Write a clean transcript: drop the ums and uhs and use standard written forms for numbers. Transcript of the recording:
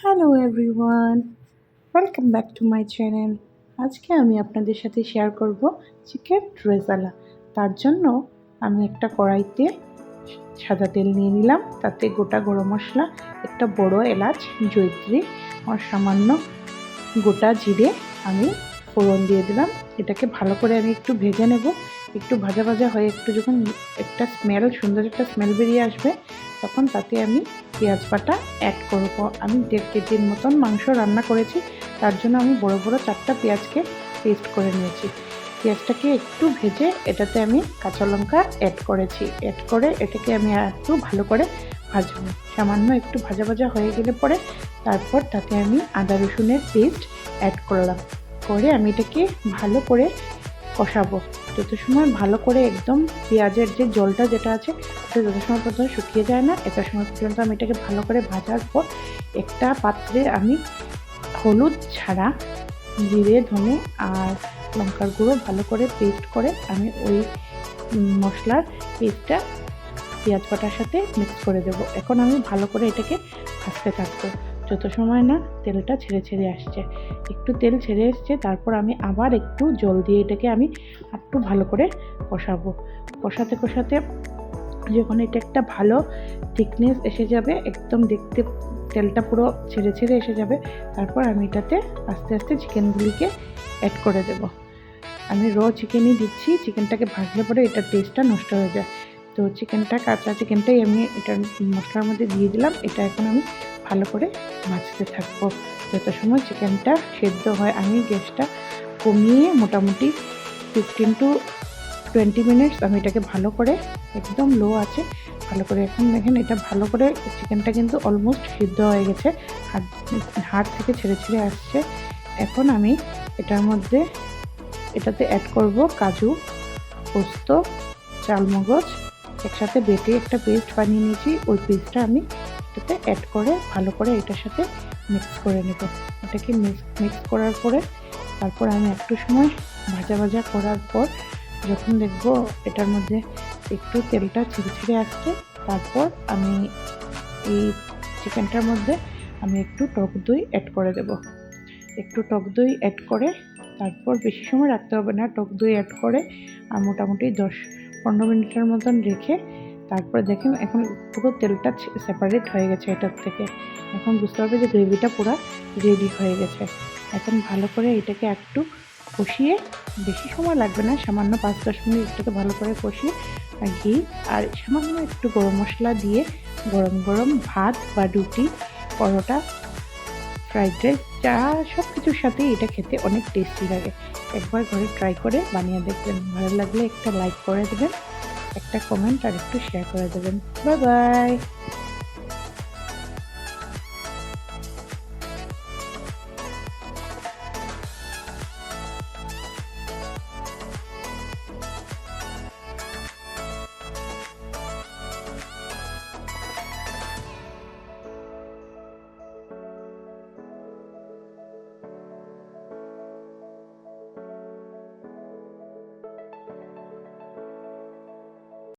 Hello everyone, welcome back to my channel. আজকে আমি আপনাদের সাথে শেয়ার করব চিকেন রেজালা। তার জন্য আমি একটা কড়াইতে সাদা তেল নিয়ে নিলাম, তাতে গোটা গরম মশলা, একটা বড় এলাচ, জয়িত্রী আর সামান্য গোটা জিরে আমি ফোড়ন দিয়ে দিলাম। এটাকে ভালো করে আমি একটু ভেজে নেব। একটু ভাজা ভাজা হয়ে একটু যখন একটা সুন্দর একটা স্মেল বেরিয়ে আসবে, তখন তাতে আমি পেঁয়াজ বাটা অ্যাড করব। আমি 1.5 কেজির মতন মাংস রান্না করেছি, তার জন্য আমি বড় বড় 4টা পেঁয়াজকে পেস্ট করে নিয়েছি। পেঁয়াজটাকে একটু ভেজে এটাতে আমি কাঁচা লঙ্কা অ্যাড করেছি। অ্যাড করে এটাকে আমি একটু ভালো করে ভাজবো। সামান্য একটু ভাজা ভাজা হয়ে গেলে পরে তারপর তাতে আমি আদা রসুনের পেস্ট অ্যাড করলাম। করে আমি এটাকে ভালো করে কষাবো। যত সময় ভালো করে একদম পেঁয়াজের যে জলটা যেটা আছে ওটা যত সময় পর্যন্ত শুকিয়ে যায় না, এত সময় পর্যন্ত আমি এটাকে ভালো করে ভাজার পর একটা পাত্রে আমি হলুদ ছাড়া জিরে, ধনে আর লঙ্কার গুঁড়ো ভালো করে পেস্ট করে আমি ওই মশলার পেস্টটা পেঁয়াজ বাটার সাথে মিক্স করে দেবো। এখন আমি ভালো করে এটাকে ভাজতে থাকবো যত সময় না তেলটা ছেড়ে ছেড়ে আসছে। একটু তেল ছেড়ে এসছে, তারপর আমি আবার একটু জল দিয়ে এটাকে আমি একটু ভালো করে কষাবো। কষাতে কষাতে যখন এটা একটা ভালো থিকনেস এসে যাবে, একদম দেখতে তেলটা পুরো ছেড়ে ছেড়ে এসে যাবে, তারপর আমি এটাতে আস্তে আস্তে চিকেনগুলিকে অ্যাড করে দেব। আমি চিকেনই দিচ্ছি, চিকেনটাকে ভাজলে পরে এটার টেস্টটা নষ্ট হয়ে যায়। তো কাঁচা চিকেনটাই আমি এটার মশলার মধ্যে দিয়ে দিলাম। এটা এখন আমি ভালো করে ভাজতে থাকবো যত সময় চিকেনটা সেদ্ধ হয়। আমি গ্যাসটা কমিয়ে মোটামুটি 15 to 20 মিনিটস আমি এটাকে ভালো করে একদম লো আছে ভালো করে, এখন দেখেন এটা ভালো করে চিকেনটা কিন্তু অলমোস্ট সিদ্ধ হয়ে গেছে, হাড় থেকে ছেড়ে ছেড়ে আসছে। এখন আমি এটাতে অ্যাড করব কাজু, পোস্ত, চালমগজ একসাথে বেটে একটা পেস্ট বানিয়ে নিয়েছি। ওই পেস্টটা আমি এটাতে অ্যাড করে ভালো করে এটার সাথে মিক্স করে নেব। এটাকে মিক্স করার পরে তারপর আমি একটু সময় ভাজা ভাজা করার পর যখন দেখব এটার মধ্যে একটু তেলটা ছিঁড়ে ছিঁড়ে আসছে, তারপর আমি এই চিকেনটার মধ্যে আমি একটু টক দই অ্যাড করে দেব। একটু টক দই অ্যাড করে তারপর বেশি সময় রাখতে হবে না, টক দই অ্যাড করে আর মোটামুটি 10-15 মিনিটের মতন রেখে তারপর দেখেন এখন পুরো তেলটা সেপারেট হয়ে গেছে এটার থেকে। এখন বুঝতে হবে যে গ্রেভিটা পুরো রেডি হয়ে গেছে। এখন ভালো করে এটাকে একটু কষিয়ে, বেশি সময় লাগবে না, সামান্য 5-10 মিনিট এটাকে ভালো করে কষিয়ে ঘি আর সামান্য একটু গরম মশলা দিয়ে গরম গরম ভাত বা রুটি, পরোটা, ফ্রাইড রাইস, চা সব কিছুর সাথেই এটা খেতে অনেক টেস্টি লাগে। একবার ঘরে ট্রাই করে বানিয়ে দেখবেন। ভালো লাগলে একটা লাইক করে দেবেন, একটা কমেন্ট আর একটু শেয়ার করে দেবেন। Bye bye.